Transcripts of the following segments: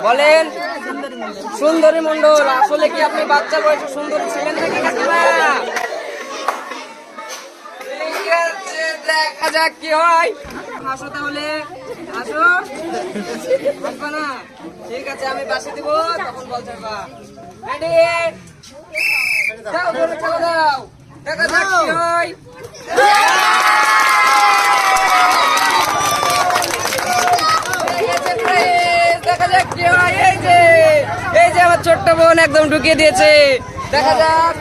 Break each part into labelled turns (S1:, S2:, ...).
S1: বলেন সুন্দরী মন্ডল। আসলে কি আপনি বাচ্চা বয়সে সুন্দরী ছিলেন নাকি কাকিমা? ঠিক আছে, দেখা যাক কি হয়। হাসো তাহলে, হাসো। হাসবা না? ঠিক আছে, আমি বাসে দিব, তখন বল ছাড়বা। রেডি? দাও, ধরে খেলা দাও। দেখা যাক কি হয়। দেখা যাক কি হয়। এই যে আমার ছোট্ট বোন একদম ঢুকিয়ে দিয়েছে। দেখা যাক।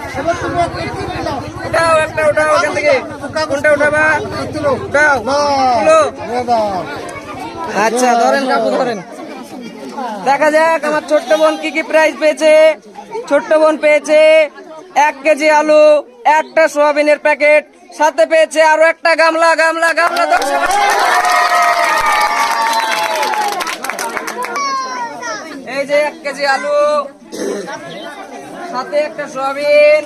S1: উঠাও, একটা উঠাও ওখান থেকে। কোনটা উঠাবা? উঠাও, তুলো। আচ্ছা, ধরেন কাকু, ধরেন। দেখা যাক আমার ছোট্ট বোন কি কি প্রাইজ পেয়েছে। ছোট্ট বোন পেয়েছে 1 কেজি আলু, একটা সোয়াবিনের প্যাকেট, সাথে পেয়েছে আরো একটা গামলা। এই যে 1 কেজি আলু, সাথে একটা সোয়াবিন,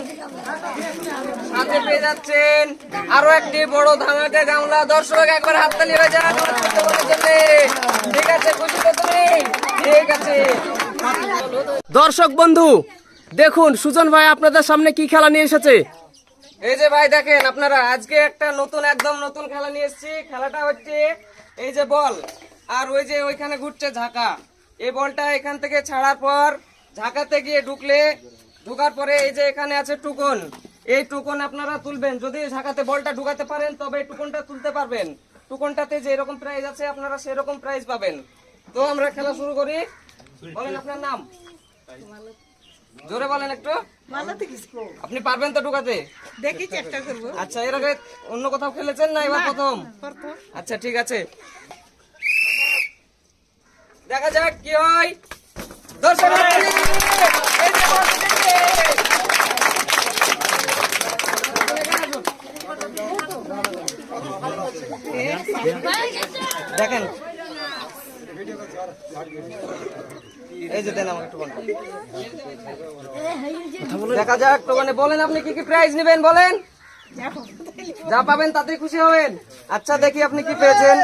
S1: সাথে পেয়ে যাচ্ছেন আরো একটি বড় ধামাকা গামলা। দর্শক একবার হাততালি হয়ে যান ঠিক আছে, খুশি তো তুমি? ঠিক আছে দর্শক বন্ধু, দেখুন সুজন ভাই আপনাদের সামনে কি খেলা নিয়ে এসেছে। এই যে ভাই দেখেন আপনারা, আজকে একটা নতুন, একদম নতুন খেলা নিয়ে এসেছি। খেলাটা হচ্ছে এই যে বল, আর ওই যে ওইখানে ঘুরছে ঝাঁকা। এই বলটা এখান থেকে ছাড়ার পর ঝাঁকাতে গিয়ে ঢুকার পরে এই যে এখানে আছে টুকন। এই টুকন আপনারা তুলবেন। যদি ঝাঁকাতে বলটা ঢুকাতে পারেন তবে এই টুকনটা তুলতে পারবেন। টুকনটাতে যে এরকম প্রাইজ আছে আপনারা সেরকম প্রাইজ পাবেন। তো আমরা খেলা শুরু করি। বলেন আপনার নাম, জোরে বলেন একটু। আপনি পারবেন তো ঢুকাতে?
S2: দেখি, চেষ্টা করবো।
S1: আচ্ছা, এর আগে অন্য কোথাও খেলেছেন না এবার প্রথম? আচ্ছা ঠিক আছে, দেখা যাক কি হয়। দর্শক দেখেন, এই যে দেন আমাকে একটু দেখা যাক। তো মানে বলেন আপনি কি কি প্রাইজ নেবেন, বলেন। যা পাবেন তাতেই খুশি হবেন। আচ্ছা দেখি আপনি কি পেয়েছেন।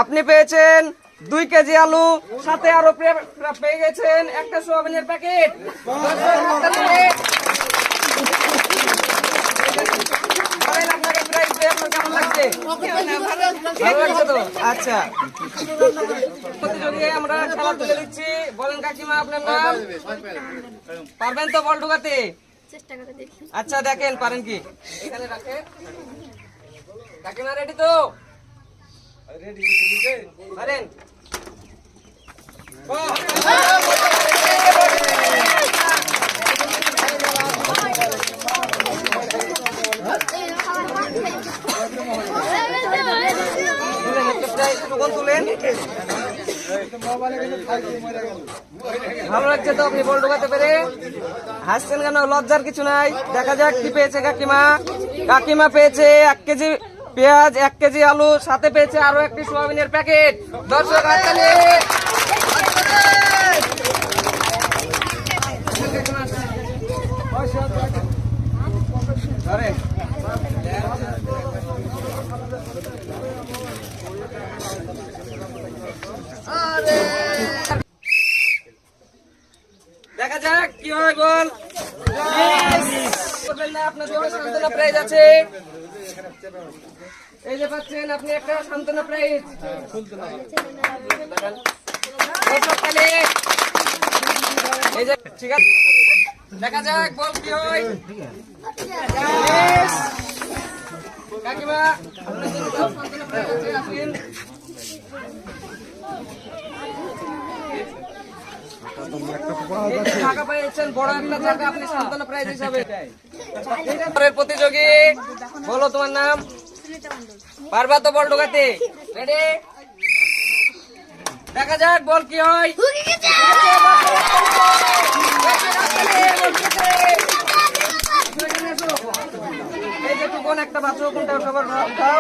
S1: আপনি পেয়েছেন 2 কেজি আলু, সাথে আরো পেয়ে গেছেন একটা সোয়াবিনের প্যাকেট। আপনাকে প্রাইজ পেয়ে আপনার কেমন লাগছে? ভালো লাগছে তো? আচ্ছা, প্রতিযোগী আমরা খেলা তুলে দিচ্ছি। বলেন কাকিমা আপনার নাম। পারবেন তো বল ঢুকাতে? আচ্ছা দেখেন পারেন কি। এখানে রাখেন। কাকিমা রেডি তো? পারেন? ভালো লাগছে তো আপনি বল ঢোকাতে পেরে? হাসছেন কেন? লজ্জার কিছু নাই। দেখা যাক কি পেয়েছে কাকিমা। কাকিমা পেয়েছে 1 কেজি পেঁয়াজ, 1 কেজি আলু, সাথে পেয়েছে আরো একটি সোয়াবিনের প্যাকেট। দর্শক হাততালি। দেখা যাক কি হয়। বল আপনার জন্য সান্ত্বনা প্রাইজ আছে। এই যে পাচ্ছেন আপনি একটা সান্ত্বনা প্রাইজ। এই যে ঠিক আছে, দেখা যাক বল কি হয়। কাকিমা আপনার জন্য সান্ত্বনা প্রাইজ আছে, আসেন। প্রতিযোগী বলো তোমার নাম। পারবা তো বল ঢোকাতে? রেডি? দেখা যাক বল কি হয়। এই যে কোন একটা বাচ্চা, কোনটা উঠাবার দাও,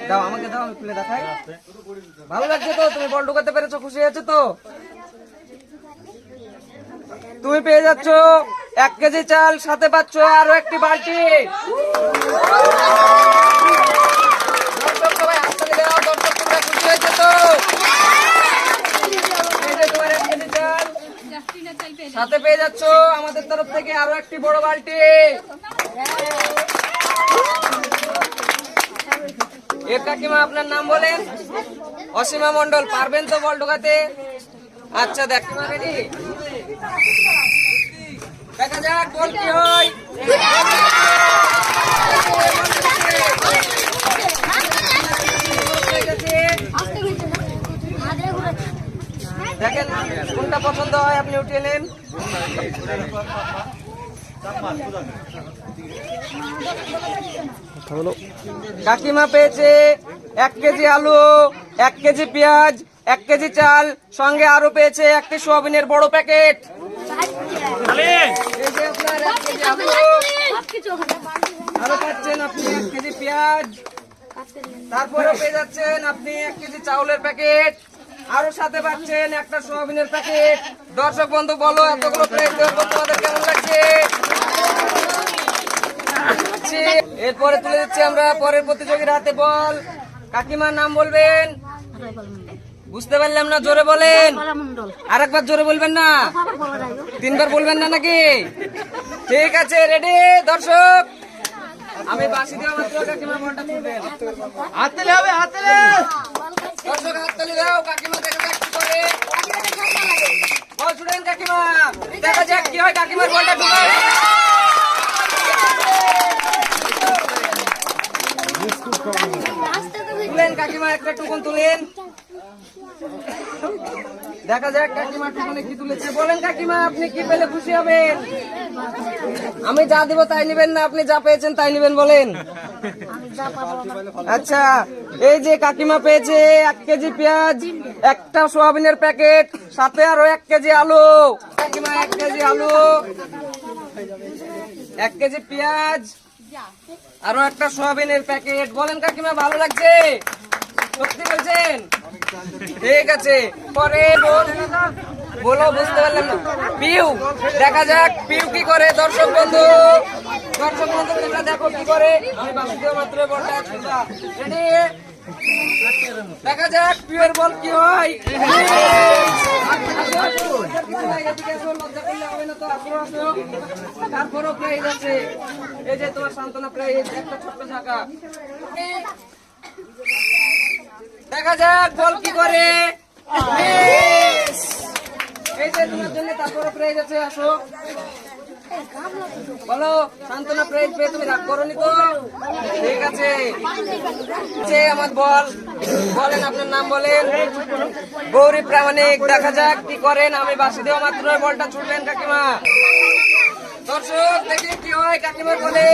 S1: দাও আমাকে দাও, আমি খুলে দেখাই। ভালো লাগছে তো? তুমি বল ঢোকাতে পেরেছো, খুশি হয়েছে তো? তুমি পেয়ে যাচ্ছ 1 কেজি চাল, সাথে পাচ্ছ আরো একটি বালতি। দর্শক সবাই হাততালি দাও। দর্শক তোমরা খুশি হয়েছে তো? সাথে পেয়ে যাচ্ছ আমাদের তরফ থেকে আরো একটি বড় বালতি। এর কাকিমা আপনার নাম বলেন? অসীমা মন্ডল। পারবেন তো বল ঢোকাতে? আচ্ছা কাকিমা রেডি? দেখা যাক বল কি হয়। দেখেন কোনটা পছন্দ হয় আপনি উঠিয়ে নেন। কাকিমা পেয়েছে 1 কেজি আলু, 1 কেজি পেঁয়াজ, 1 কেজি চাল, সঙ্গে আরো পেয়েছে একটি সোয়াবিনের বড় প্যাকেট। এই যে আপনার 1 কেজি আলু, আরো পাচ্ছেন আপনি 1 কেজি পেঁয়াজ, তারপরে পেয়ে যাচ্ছেন আপনি 1 কেজি চাউলের প্যাকেট, আরো সাথে পাচ্ছেন একটা সোয়াবিনের প্যাকেট। দর্শক বন্ধু বলো এতগুলো প্রাইজ দেওয়ার পর তোমাদের কেমন লাগছে? এরপরে তুলে দিচ্ছি আমরা পরের প্রতিযোগীর হাতে বল। কাকিমার নাম বলবেন? বুঝতে পারলাম না, জোরে বলেন। আরেকবার জোরে বলবেন না? 3 বার বলবেন না নাকি? ঠিক আছে রেডি দর্শক, আমি বাঁশি দেওয়া মাত্র কাকিমা বলটা তুলবেন। হাততালি হবে, হাততালি। দর্শক হাততালি দাও, কাকিমা দেখা যাক কি করে। বল ছুড়েন কাকিমা, দেখা যাক কি হয়। কাকিমার বলটা ঢুকায়। তুলেন কাকিমা, একটা টুকুন তুলেন। দেখা যাক কাকিমা টুকুনে কি তুলেছে। বলেন কাকিমা আপনি কি পেলে খুশি হবেন? আমি যা দিব তাই নিবেন না আপনি যা পেয়েছেন তাই নিবেন? বলেন। আচ্ছা, এই যে কাকিমা পেয়েছে 1 কেজি পেঁয়াজ, একটা সোয়াবিনের প্যাকেট, সাথে আরো 1 কেজি আলু। কাকিমা 1 কেজি আলু, 1 কেজি পেঁয়াজ, আরো একটা সোয়াবিনের প্যাকেট। বলেন কাকিমা ভালো লাগছে? সত্যি বলছেন? ঠিক আছে, পরে বলো। বুঝতে পারলাম না। পিউ, দেখা যাক পিউ কি করে। দর্শক বন্ধু তোমরা দেখো কি করে। আমি বাঁশি দেওয়া মাত্র বলটা রেডি? দেখা যাক পিউর বল কি হয়। তারপরও প্রাইজ আছে। এই যে তোমার সান্ত্বনা প্রাইজ, একটা ছোট্ট শাখা। দেখা যাক বল কি করে। এই যে তোমার জন্য তারপরও প্রাইজ আছে, আসো। বলো সান্ত্বনা প্রাইজ পেয়ে তুমি রাগ করোনি তো? ঠিক আছে, আমার বল। বলেন আপনার নাম বলেন? গৌরী প্রামাণিক। দেখা যাক কি করেন। আমি বাঁশি দেওয়া মাত্র বলটা ছুটলেন কাকিমা। দর্শক দেখি কি হয় কাকিমার বলে।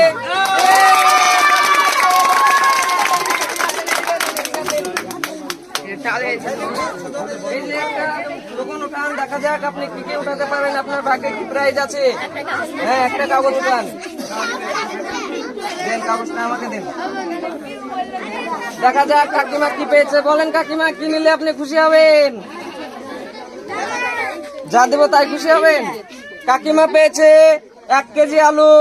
S1: দেখা যাক আপনি কি কে উঠাতে পারেন, আপনার ভাগ্যে কি প্রাইজ আছে। হ্যাঁ, একটা কাগজ উঠান। দেন কাগজটা আমাকে দেন। দেখা যাক কাকিমা কি পেয়েছে। বলেন কাকিমা কি নিলে আপনি খুশি হবেন? যা দেব তাই খুশি হবেন। কাকিমা পেয়েছে 1 কেজি আলু,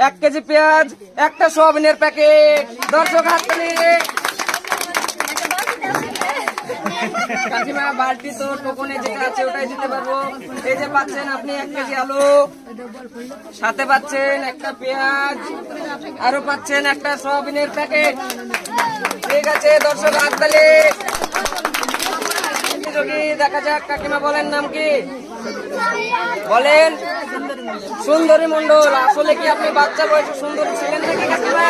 S1: 1 কেজি পেঁয়াজ, একটা সোয়াবিনের প্যাকেট। দর্শক হাততালি। কাকিমা বালতি তো টোকনে যেটা আছে ওটাই দিতে পারবো। এই যে পাচ্ছেন আপনি 1 কেজি আলু, সাথে পাচ্ছেন একটা পেঁয়াজ, আরো পাচ্ছেন একটা সয়াবিনের প্যাকেট। ঠিক আছে দর্শক হাততালি। দেখা যাক কাকিমা বলেন নাম কি? বলেন। সুন্দরী মন্ডল। আসলে কি আপনি বাচ্চা বয়সে সুন্দরী ছিলেন নাকি কাকিমা?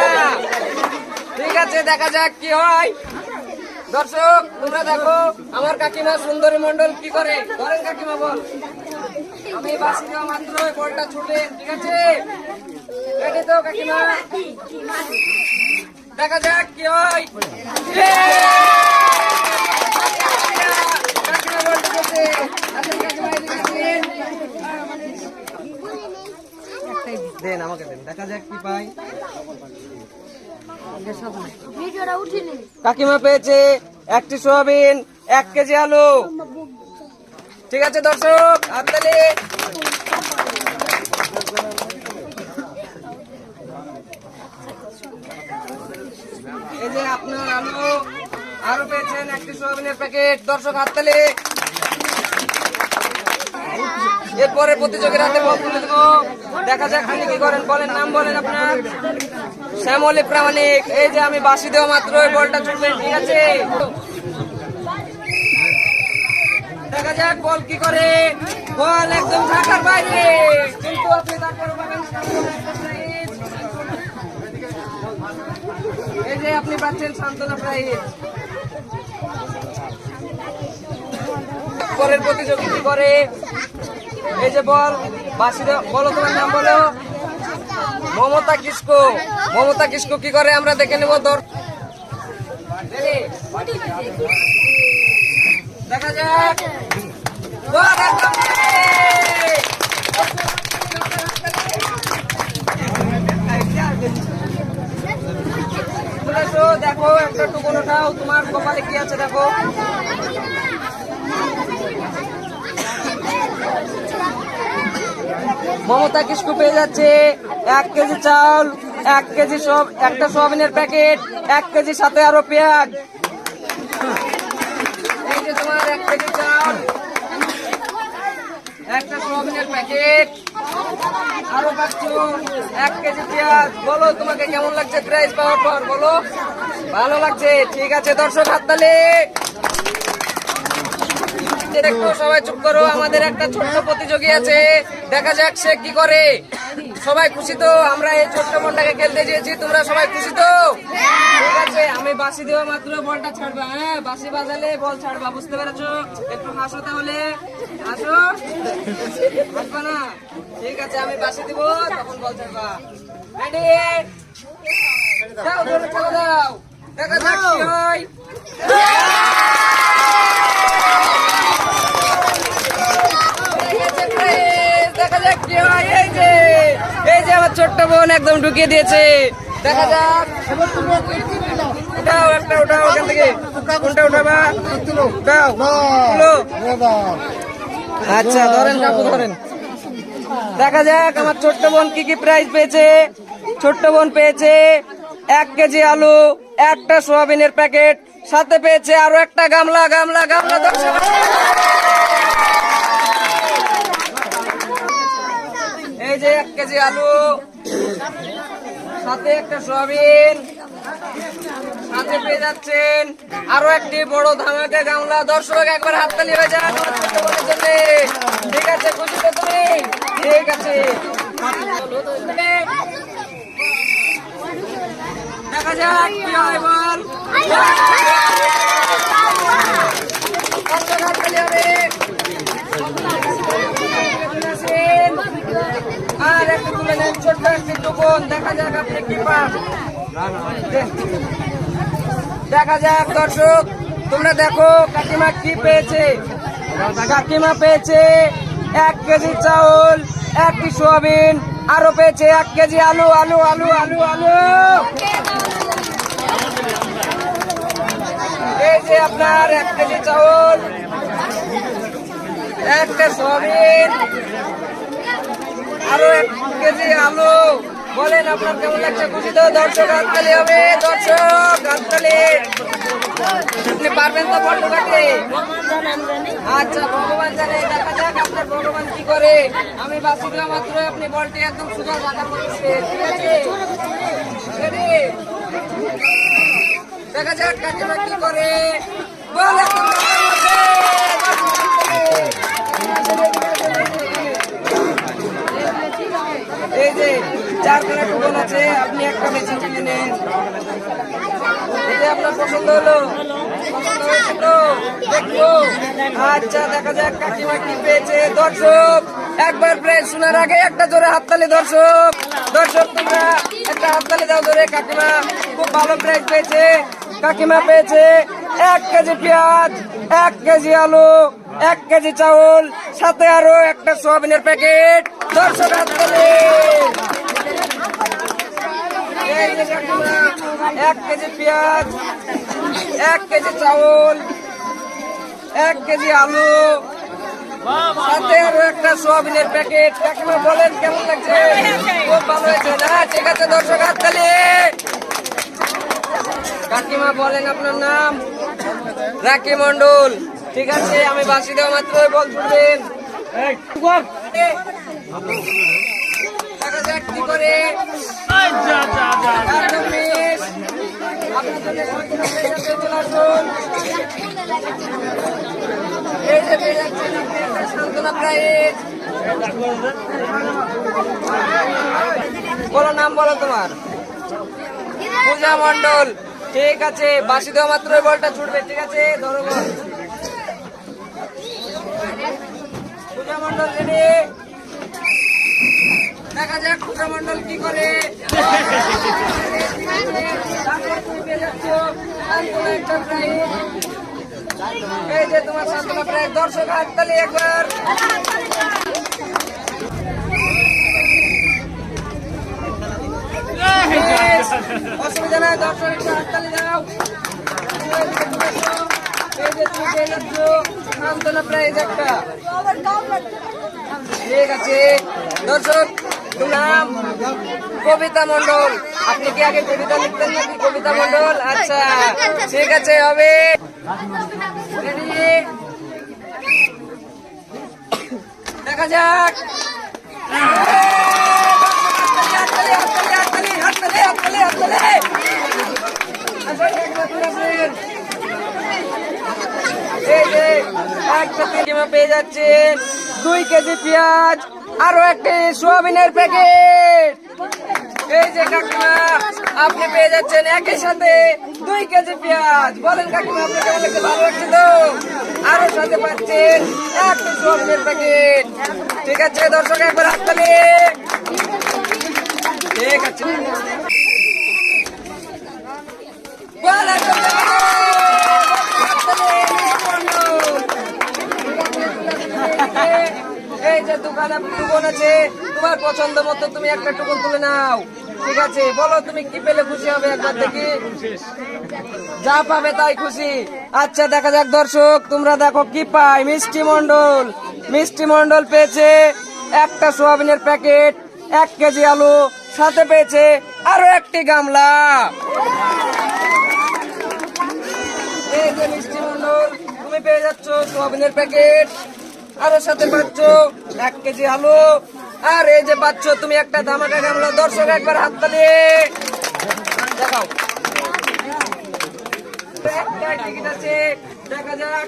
S1: ঠিক আছে, দেখা যাক কি হয়। দর্শক তোমরা দেখো আমার কাকিমা সুন্দরী মন্ডল কি করে। বলেন কাকিমা বল। আমি বাঁশি দেওয়া মাত্র বলটা ছুটে। ঠিক আছে রেডি তো কাকিমা? দেখা যাক কি হয়। কাকিমা বলটা করছে। দেন আমাকে দেন, দেখা যাক কি পাই। কাকিমা পেয়েছে 1টি সোয়াবিন, 1 কেজি আলু। ঠিক আছে দর্শক হাততালি। এই যে আপনার আলু, আরো পেয়েছেন 1টি সোয়াবিনের প্যাকেট। দর্শক হাততালি। এরপরে প্রতিযোগীর হাতে বল তুলে দেবো। দেখা যাক তিনি কি করেন, বলেন নাম বলেন আপনার। শ্যামলী প্রামাণিক। এই যে আমি বাঁশি দেওয়া মাত্র বলটা ছুটবেন, ঠিক আছে? দেখা যাক বল কি করে। বল একদম ঢাকার বাইরে, কিন্তু আপনি তারপরে পাবেন প্রাইজ। এই যে আপনি পাচ্ছেন সান্ত্বনা প্রাইজ। পরের প্রতিযোগী কি করে, এই যে বল বাঁশি বলো, তোমার নাম বলো। মমতা কিসকো। মমতা কিসকো কি করে আমরা দেখে নেব। দেখা যাক বল একদম দেখো, একটা টুকুন ওঠাও, তোমার কপালে কি আছে দেখো। মমতা কিসকু পেয়ে যাচ্ছে 1 কেজি চাউল, 1 কেজি একটা সোয়াবিনের প্যাকেট, 1 কেজি সাথে আরো পেঁয়াজ। এই যে তোমার 1 কেজি চাউল, একটা সোয়াবিনের প্যাকেট, আরো পাচ্ছ 1 কেজি পেঁয়াজ। বলো তোমাকে কেমন লাগছে প্রাইজ পাওয়ার পর, বলো। ভালো লাগছে, ঠিক আছে। দর্শক হাততালি। একটু সবাই চুপ করো, আমাদের একটা ছোট্ট প্রতিযোগী আছে, দেখা যাক সে কি করে। সবাই খুশি তো? আমরা এই ছোট্ট বলটাকে খেলতে চেয়েছি, তোমরা সবাই খুশি তো? ঠিক আছে, আমি বাঁশি দেওয়া মাত্র বলটা ছাড়বা। হ্যাঁ, বাঁশি বাজালে বল ছাড়বা, বুঝতে পেরেছো? একটু হাসো তাহলে, হাসো। হাসবা না? ঠিক আছে, আমি বাঁশি দিব, তখন বল ছাড়বা। রেডি? যাও, জোরে খেলা দাও, দেখা যাক কি হয়। দেখা যাক কি হয়। এই যে আমার ছোট্ট বোন একদম ঢুকিয়ে দিয়েছে। দেখা যাক, উঠাও একটা, উঠাও ওখান থেকে। কোনটা উঠাবা? আচ্ছা ধরেন কাকু, ধরেন। দেখা যাক আমার ছোট্ট বোন কি কি প্রাইজ পেয়েছে। ছোট্ট বোন পেয়েছে 1 কেজি আলু, একটা সোয়াবিনের প্যাকেট, সাথে পেয়েছে আরো একটা গামলা। দর্শক এই যে 1 কেজি আলু, সাথে একটা সোয়াবিন, সাথে পেয়ে যাচ্ছেন আরো একটি বড় ধামাকা গামলা। দর্শক একবার হাততালি হয়ে যান ঠিক আছে? খুশি তো তুমি? ঠিক আছে, দেখা যাক কি হয়, বল। হাততালি হবে। আর একটু তুলে নেন, ছোট্ট একটি টুকুন। দেখা যাক আপনি কি পান। দেখা যাক দর্শক, তোমরা দেখো কাকিমা কি পেয়েছে। কাকিমা পেয়েছে 1 কেজি চাউল, 1টি সোয়াবিন, আরো পেয়েছে 1 কেজি আলু। এই যে আপনার 1 কেজি চাউল, 1টা সোয়াবিন, আরো 1 কেজি আলু। বলেন আপনার কেমন লাগছে? খুশি তো? দর্শক হাততালি হবে, দর্শক হাততালি। আপনি পারবেন তো বল ঢোকাতে? আচ্ছা, ভগবান জানে। দেখা যাক আপনার ভগবান কি করে। আমি বাঁশি দেওয়া মাত্র আপনি বলটি একদম সোজা জায়গা করছে, ঠিক আছে? দেখা যাক কাকিমা কি করে। বল এই যে 4খানা কুপন আছে, আপনি একটা বেছে কিনে নেন। এটা আপনার পছন্দ হলো? পছন্দ হয়েছে তো? দেখবো। আচ্ছা, দেখা যাক কাকিমা কি পেয়েছে। দর্শক একবার প্রাইজ শোনার আগে একটা জোরে হাততালি। দর্শক তোমরা একটা হাততালি দাও জোরে। কাকিমা খুব ভালো প্রাইজ পেয়েছে। কাকিমা পেয়েছে 1 কেজি পেঁয়াজ, 1 কেজি আলু, 1 কেজি চাউল, সাথে আরো একটা সোয়াবিনের প্যাকেট। দর্শক হাততালি। 1 কেজি পেঁয়াজ, 1 কেজি চাউল, 1 কেজি আলু, সাথে আরো একটা সোয়াবিনের প্যাকেট। কাকিমা বলেন কেমন লাগছে? খুব ভালো হয়েছে না? ঠিক আছে, দর্শক হাততালি। কাকিমা বলেন আপনার নাম? রাখি মন্ডল। ঠিক আছে, আমি বাঁশি দেওয়া মাত্র বল ছুটবেন। দেখা যাক কি করে। একদম মিস। আপনার জন্য চলে আসুন। এই যে পেয়ে যাচ্ছেন আপনি একটা সান্ত্বনা প্রাইজ। বলো নাম বলো তোমার। পূজা মন্ডল। ঠিক আছে, বাঁশি দেওয়া মাত্র বলটা ছুটবে। ঠিক আছে, ধরো বল। পূজা মন্ডল রেডি। দেখা যাক পূজা মন্ডল কি করে। তুমি পেয়ে যাচ্ছ সান্ত্বনা একটা প্রাইজ। এই যে তোমার সান্ত্বনা প্রাইজ। দর্শক হাততালি একবার। অসুবিধা নাই, দর্শক একটু হাততালি দাও। এই যে তুমি পেয়ে যাচ্ছ সান্ত্বনা প্রাইজ একটা। ঠিক আছে দর্শক, নাম কবিতা মন্ডল। আপনি কি আগে কবিতা লিখতেন নাকি কবিতা মন্ডল? আচ্ছা ঠিক আছে, হবে। দেখা যাক। এই যে একটা কাকিমা পেয়ে যাচ্ছেন 2 কেজি পেঁয়াজ, আরো একটি সোয়াবিনের প্যাকেট। এই যে কাকিমা আপনি পেয়ে যাচ্ছেন একই সাথে 2 কেজি পেঁয়াজ। বলেন কাকিমা আপনি কেমন লাগছে? ভালো লাগছে তো? আরো সাথে পাচ্ছেন একটি সোয়াবিনের প্যাকেট। ঠিক আছে দর্শক একবার হাততালি। ঠিক আছে, এই যে দোকানে টুকন আছে, তোমার পছন্দ মতো তুমি একটা টুকন তুলে নাও। ঠিক আছে, বলো তুমি কি পেলে খুশি হবে একবার দেখি। যা পাবে তাই খুশি। আচ্ছা দেখা যাক দর্শক, তোমরা দেখো কি পাই। মিষ্টি মন্ডল, মিষ্টি মন্ডল পেয়েছে একটা সোয়াবিনের প্যাকেট, 1 কেজি আলু, সাথে পেয়েছে আরো একটি গামলা। এই যে মিষ্টি মন্ডল তুমি পেয়ে যাচ্ছ সোয়াবিনের প্যাকেট, আরো সাথে পাচ্ছ 1 কেজি আলু, আর এই যে পাচ্ছ তুমি একটা ধামাকা গামলা। দর্শক একবার হাততালি দেখাও। একটা টিকিট আছে, দেখা যাক,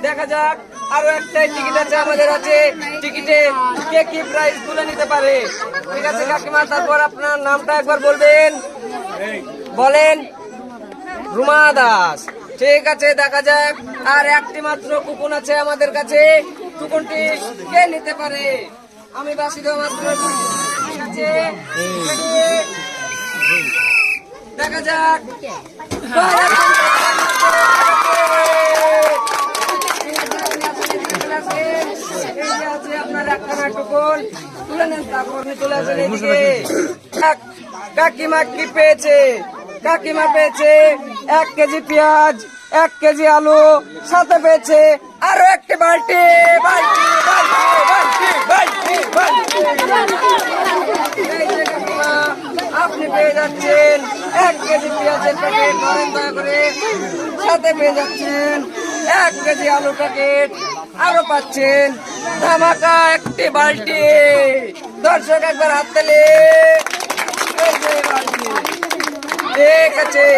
S1: দেখা যাক। আরো একটা টিকিট আছে আমাদের আছে। টিকিটে কে কি প্রাইজ তুলে নিতে পারে। ঠিক আছে কাকিমা, তারপর আপনার নামটা একবার বলবেন। বলেন। রুমা দাস। ঠিক আছে, দেখা যাক। আর একটি মাত্র কুপন আছে আমাদের কাছে। কুপনটি কে নিতে পারে? আমি বাসি দেওয়া মাত্র। ঠিক আছে, দেখা যাক। আপনার একখানা টুকন তুলে নেন, তারপর চলে আসেন এদিকে। কাকিমা কি পেয়েছে? কাকিমা পেয়েছে 1 কেজি পেঁয়াজ, 1 কেজি আলু, সাথে পেয়েছে আরো একটি বালতি। বালতি বালতি বালতি বালতি বালতি। এই যে কাকিমা আপনি পেয়ে যাচ্ছেন 1 কেজি পেঁয়াজের প্যাকেট, ধরেন দয়া করে। সাথে পেয়ে যাচ্ছেন 1 কেজি আলু প্যাকেট, আরো পাচ্ছেন ধামাকা একটি বালতি। দর্শক একবার হাততালি। এই যে বালতি। ঠিক আছে।